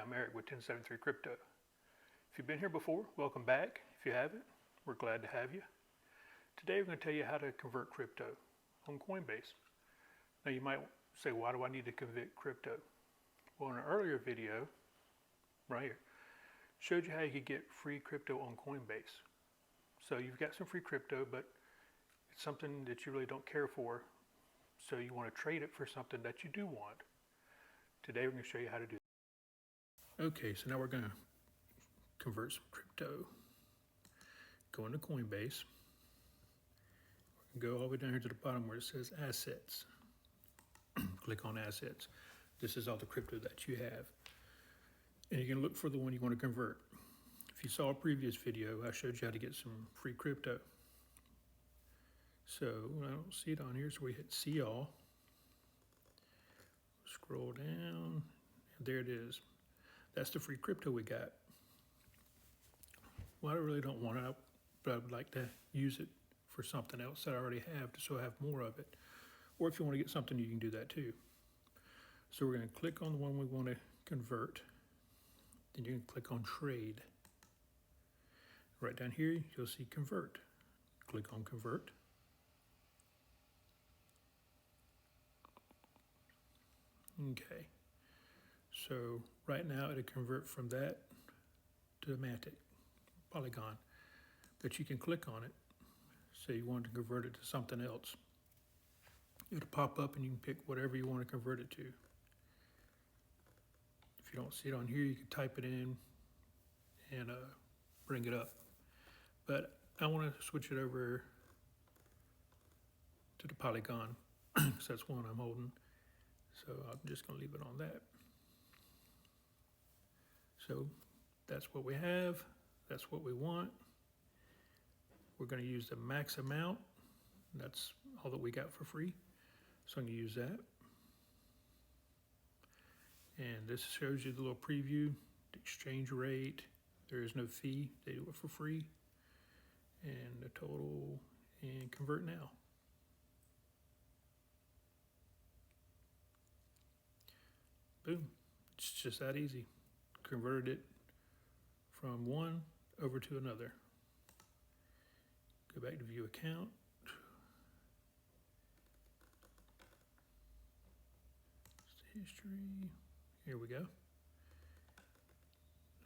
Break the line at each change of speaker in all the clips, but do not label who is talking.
I'm Eric with 1073 Crypto. If you've been here before, welcome back. If you haven't, we're glad to have you. Today we're going to tell you how to convert crypto on Coinbase. Now you might say, why do I need to convert crypto? Well, in an earlier video, right here, showed you how you could get free crypto on Coinbase. So you've got some free crypto, but it's something that you really don't care for, so you want to trade it for something that you do want. Today we're going to show you how to do that. Okay, so now we're going to convert some crypto. Go into Coinbase. Go all the way down here to the bottom where it says Assets. Click on Assets. This is all the crypto that you have. And you can look for the one you want to convert. If you saw a previous video, I showed you how to get some free crypto. So I don't see it on here, so we hit See All. Scroll down, and there it is. That's the free crypto we got. Well, I really don't want it, but I would like to use it for something else that I already have, so I have more of it. Or if you want to get something, you can do that too. So we're going to click on the one we want to convert. Then you can click on Trade. Right down here, you'll see Convert. Click on Convert. Okay, so right now it'll convert from that to Matic, Polygon, but you can click on it. Say you want to convert it to something else. It'll pop up and you can pick whatever you want to convert it to. If you don't see it on here, you can type it in and bring it up. But I want to switch it over to the Polygon because that's one I'm holding. So I'm just going to leave it on that. So that's what we have. That's what we want. We're going to use the max amount. That's all that we got for free. So I'm going to use that. And this shows you the little preview, the exchange rate. There is no fee. They do it for free. And the total, and convert now. Boom. It's just that easy. Converted it from one over to another. Go back to view account. History. Here we go.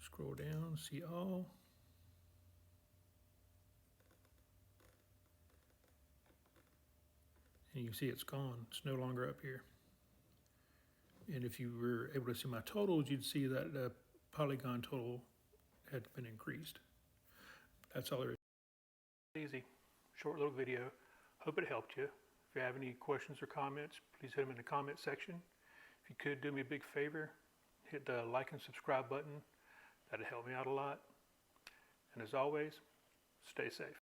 Scroll down, see all. And you can see it's gone. It's no longer up here. And if you were able to see my totals, you'd see that the Polygon total had been increased. That's all there is. Easy, short little video. Hope it helped you. If you have any questions or comments, please hit them in the comment section. If you could do me a big favor, hit the like and subscribe button. That'd help me out a lot. And as always, stay safe.